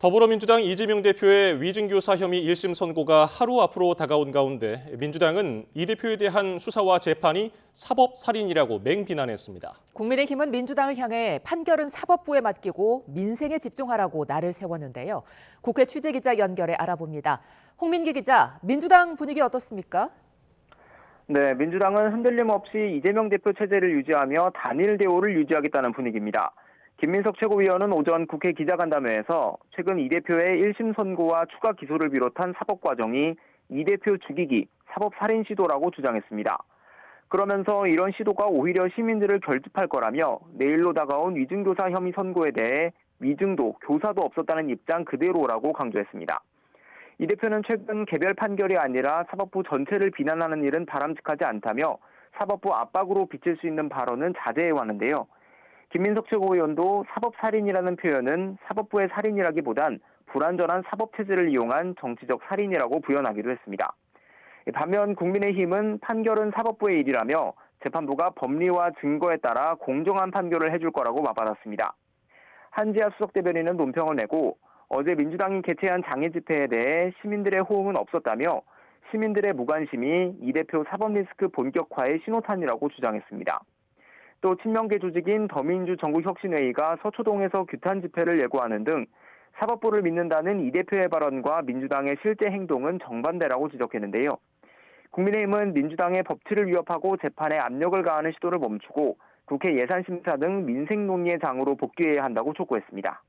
더불어민주당 이재명 대표의 위증교사 혐의 1심 선고가 하루 앞으로 다가온 가운데 민주당은 이 대표에 대한 수사와 재판이 사법살인이라고 맹비난했습니다. 국민의힘은 민주당을 향해 판결은 사법부에 맡기고 민생에 집중하라고 날을 세웠는데요. 국회 취재기자 연결해 알아봅니다. 홍민기 기자, 민주당 분위기 어떻습니까? 네, 민주당은 흔들림 없이 이재명 대표 체제를 유지하며 단일 대우를 유지하겠다는 분위기입니다. 김민석 최고위원은 오전 국회 기자간담회에서 최근 이 대표의 1심 선고와 추가 기소를 비롯한 사법 과정이 이 대표 죽이기, 사법살인 시도라고 주장했습니다. 그러면서 이런 시도가 오히려 시민들을 결집할 거라며 내일로 다가온 위증교사 혐의 선고에 대해 위증도, 교사도 없었다는 입장 그대로라고 강조했습니다. 이 대표는 최근 개별 판결이 아니라 사법부 전체를 비난하는 일은 바람직하지 않다며 사법부 압박으로 비칠 수 있는 발언은 자제해왔는데요. 김민석 최고위원도 사법살인이라는 표현은 사법부의 살인이라기보단 불완전한 사법체제를 이용한 정치적 살인이라고 부연하기도 했습니다. 반면 국민의힘은 판결은 사법부의 일이라며 재판부가 법리와 증거에 따라 공정한 판결을 해줄 거라고 맞받았습니다. 한지아 수석대변인은 논평을 내고 어제 민주당이 개최한 장애 집회에 대해 시민들의 호응은 없었다며 시민들의 무관심이 이 대표 사법 리스크 본격화의 신호탄이라고 주장했습니다. 또 친명계 조직인 더민주 전국혁신회의가 서초동에서 규탄 집회를 예고하는 등 사법부를 믿는다는 이 대표의 발언과 민주당의 실제 행동은 정반대라고 지적했는데요. 국민의힘은 민주당의 법치를 위협하고 재판에 압력을 가하는 시도를 멈추고 국회 예산심사 등 민생 논의의 장으로 복귀해야 한다고 촉구했습니다.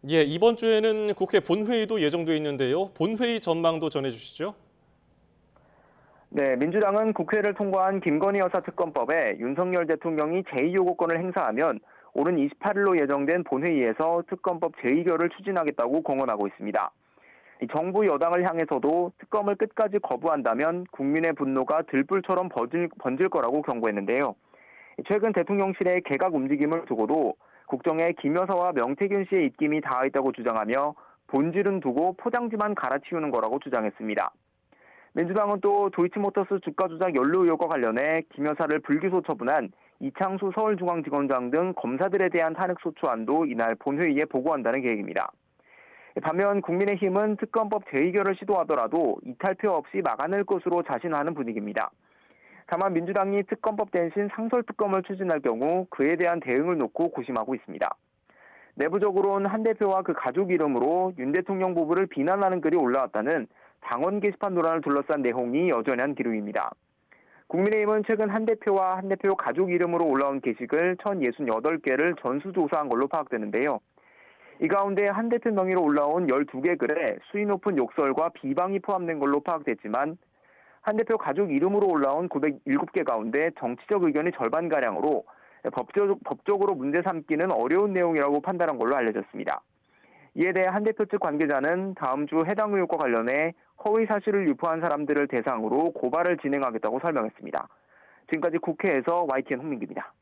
이번 주에는 국회 본회의도 예정돼 있는데요. 본회의 전망도 전해주시죠. 네, 민주당은 국회를 통과한 김건희 여사 특검법에 윤석열 대통령이 제2요구권을 행사하면 오는 28일로 예정된 본회의에서 특검법 제2결을 추진하겠다고 공언하고 있습니다. 정부 여당을 향해서도 특검을 끝까지 거부한다면 국민의 분노가 들불처럼 번질 거라고 경고했는데요. 최근 대통령실의 개각 움직임을 두고도 국정에 김 여사와 명태균 씨의 입김이 닿아있다고 주장하며 본질은 두고 포장지만 갈아치우는 거라고 주장했습니다. 민주당은 또 도이치모터스 주가 조작 연루 의혹과 관련해 김 여사를 불기소 처분한 이창수 서울중앙지검장 등 검사들에 대한 탄핵소추안도 이날 본회의에 보고한다는 계획입니다. 반면 국민의힘은 특검법 제2결을 시도하더라도 이탈표 없이 막아낼 것으로 자신하는 분위기입니다. 다만 민주당이 특검법 대신 상설특검을 추진할 경우 그에 대한 대응을 놓고 고심하고 있습니다. 내부적으로는 한 대표와 그 가족 이름으로 윤 대통령 부부를 비난하는 글이 올라왔다는 당원 게시판 논란을 둘러싼 내용이 여전한 기류입니다. 국민의힘은 최근 한 대표와 한 대표 가족 이름으로 올라온 게시글 1,068개를 전수조사한 걸로 파악되는데요. 이 가운데 한 대표 명의로 올라온 12개 글에 수위 높은 욕설과 비방이 포함된 걸로 파악됐지만 한 대표 가족 이름으로 올라온 907개 가운데 정치적 의견이 절반가량으로 법적으로 문제 삼기는 어려운 내용이라고 판단한 걸로 알려졌습니다. 이에 대해 한 대표 측 관계자는 다음 주 해당 의혹과 관련해 허위 사실을 유포한 사람들을 대상으로 고발을 진행하겠다고 설명했습니다. 지금까지 국회에서 YTN 홍민기입니다.